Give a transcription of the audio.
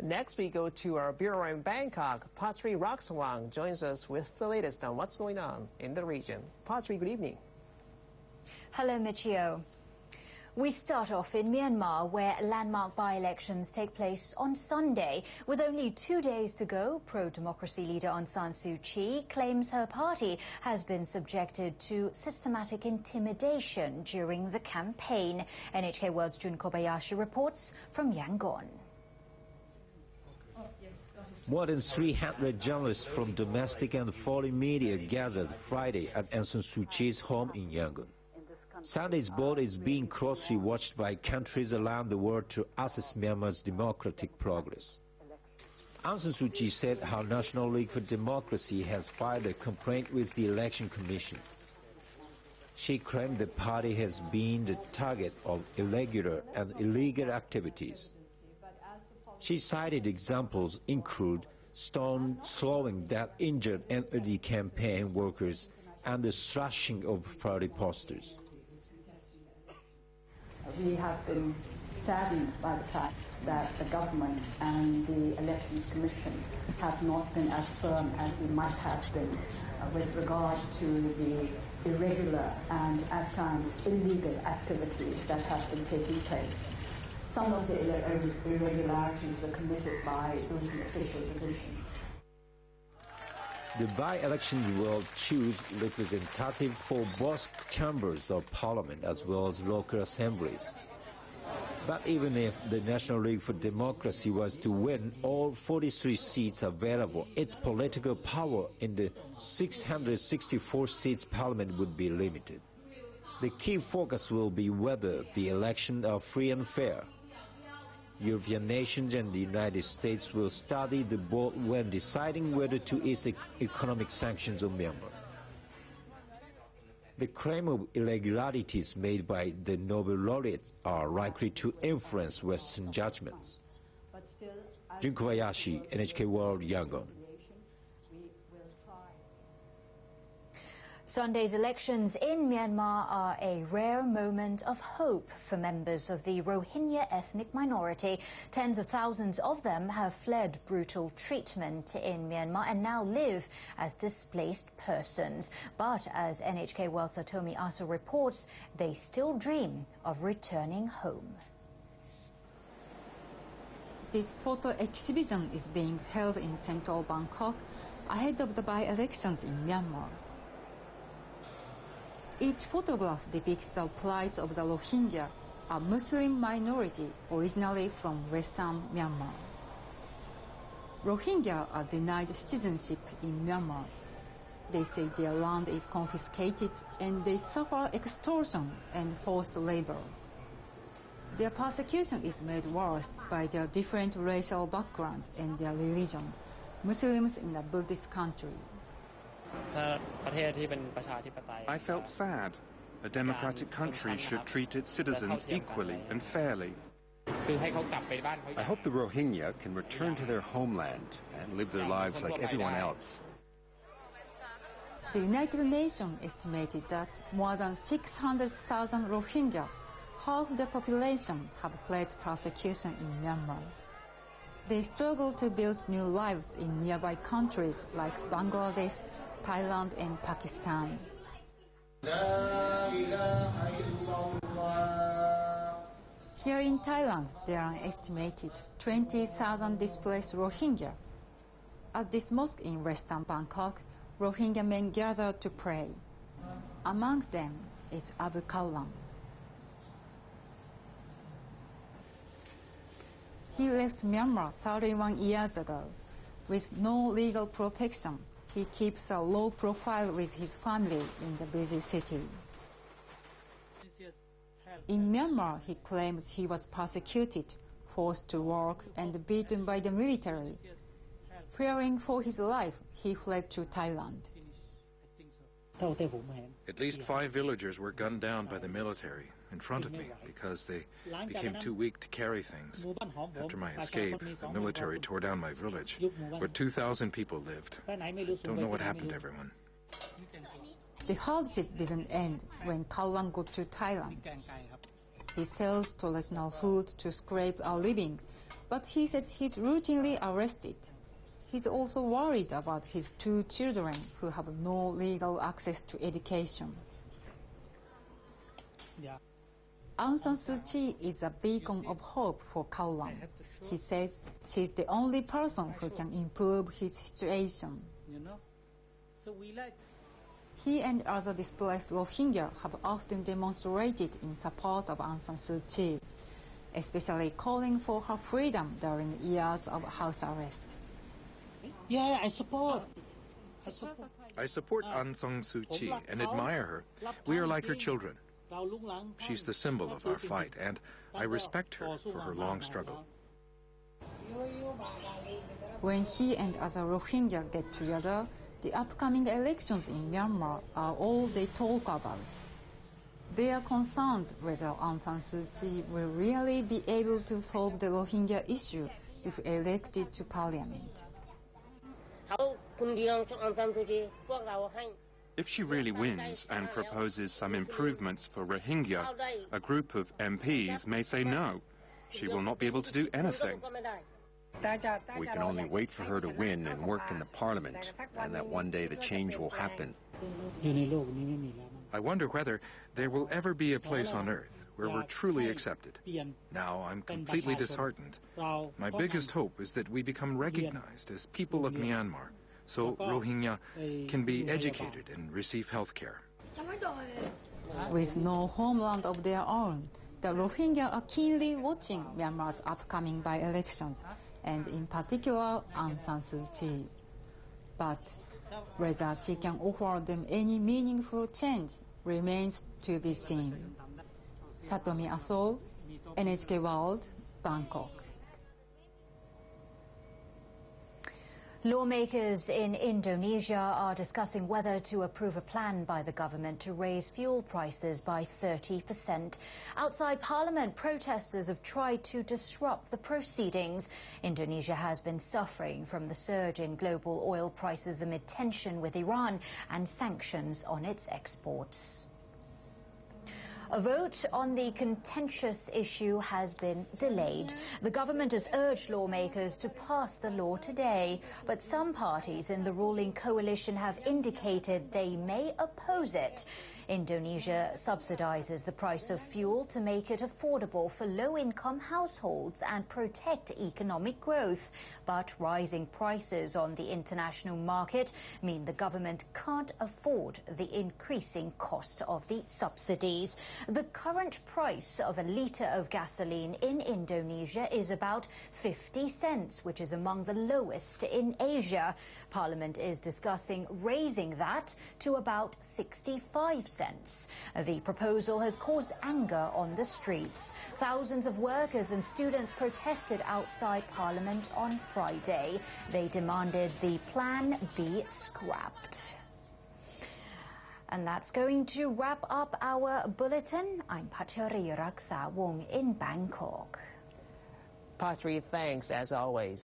Next, we go to our bureau in Bangkok. Patri Raksawang joins us with the latest on what's going on in the region. Patri, good evening. Hello, Michio. We start off in Myanmar, where landmark by-elections take place on Sunday. With only 2 days to go, pro-democracy leader Aung San Suu Kyi claims her party has been subjected to systematic intimidation during the campaign. NHK World's Jun Kobayashi reports from Yangon. More than 300 journalists from domestic and foreign media gathered Friday at Aung San Suu Kyi's home in Yangon. Sunday's vote is being closely watched by countries around the world to assess Myanmar's democratic progress. Aung San Suu Kyi said her National League for Democracy has filed a complaint with the Election Commission. She claimed the party has been the target of irregular and illegal activities. She cited examples include stone throwing that injured NLD campaign workers and the slashing of party posters. We have been saddened by the fact that the government and the Elections Commission have not been as firm as they might have been with regard to the irregular and at times illegal activities that have been taking place. Some of the irregularities were committed by those in official positions. The by-elections will choose representatives for both chambers of parliament as well as local assemblies. But even if the National League for Democracy was to win all 43 seats available, its political power in the 664 seats parliament would be limited. The key focus will be whether the elections are free and fair. European nations and the United States will study the vote when deciding whether to ease economic sanctions on Myanmar. The claim of irregularities made by the Nobel laureates are likely to influence Western judgments. Jun Kobayashi, NHK World, Yangon. Sunday's elections in Myanmar are a rare moment of hope for members of the Rohingya ethnic minority. Tens of thousands of them have fled brutal treatment in Myanmar and now live as displaced persons. But as NHK World's Satomi Aso reports, they still dream of returning home. This photo exhibition is being held in central Bangkok ahead of the by-elections in Myanmar. Each photograph depicts the plight of the Rohingya, a Muslim minority originally from western Myanmar. Rohingya are denied citizenship in Myanmar. They say their land is confiscated and they suffer extortion and forced labor. Their persecution is made worse by their different racial background and their religion, Muslims in a Buddhist country. I felt sad. A democratic country should treat its citizens equally and fairly. I hope the Rohingya can return to their homeland and live their lives like everyone else. The United Nations estimated that more than 600,000 Rohingya, half the population, have fled persecution in Myanmar. They struggle to build new lives in nearby countries like Bangladesh, Thailand and Pakistan. Here in Thailand, there are an estimated 20,000 displaced Rohingya. At this mosque in western Bangkok, Rohingya men gather to pray. Among them is Abu Kallam. He left Myanmar 31 years ago. With no legal protection, he keeps a low profile with his family in the busy city. In Myanmar, he claims he was persecuted, forced to work, and beaten by the military. Fearing for his life, he fled to Thailand. At least 5 villagers were gunned down by the military in front of me because they became too weak to carry things. After my escape, the military tore down my village, where 2,000 people lived. Don't know what happened to everyone. The hardship didn't end when Kallang got to Thailand. He sells traditional food to scrape a living, But he says he's routinely arrested. He's also worried about his 2 children who have no legal access to education. Aung San Suu Kyi is a beacon of hope for Kalwan. He says she's the only person who can improve his situation. He and other displaced Rohingya have often demonstrated in support of Aung San Suu Kyi, especially calling for her freedom during years of house arrest. Yeah, I support. I support Aung San Suu Kyi and admire her. We are like her children. She's the symbol of our fight, and I respect her for her long struggle. When he and other Rohingya get together, the upcoming elections in Myanmar are all they talk about. They are concerned whether Aung San Suu Kyi will really be able to solve the Rohingya issue if elected to parliament. If she really wins and proposes some improvements for Rohingya, a group of MPs may say no. She will not be able to do anything. We can only wait for her to win and work in the parliament, and that one day the change will happen. I wonder whether there will ever be a place on earth where we're truly accepted. Now I'm completely disheartened. My biggest hope is that we become recognized as people of Myanmar, so Rohingya can be educated and receive health care. With no homeland of their own, the Rohingya are keenly watching Myanmar's upcoming by-elections, and in particular Aung San Suu Kyi. But whether she can offer them any meaningful change remains to be seen. Satomi Aso, NHK World, Bangkok. Lawmakers in Indonesia are discussing whether to approve a plan by the government to raise fuel prices by 30%. Outside Parliament, protesters have tried to disrupt the proceedings. Indonesia has been suffering from the surge in global oil prices amid tension with Iran and sanctions on its exports. A vote on the contentious issue has been delayed. The government has urged lawmakers to pass the law today, but some parties in the ruling coalition have indicated they may oppose it. Indonesia subsidizes the price of fuel to make it affordable for low-income households and protect economic growth. But rising prices on the international market mean the government can't afford the increasing cost of the subsidies. The current price of a litre of gasoline in Indonesia is about 50 cents, which is among the lowest in Asia. Parliament is discussing raising that to about 65 cents. The proposal has caused anger on the streets. Thousands of workers and students protested outside Parliament on Friday. They demanded the plan be scrapped. And that's going to wrap up our bulletin. I'm Patri Raksa Wong in Bangkok. Patri, thanks as always.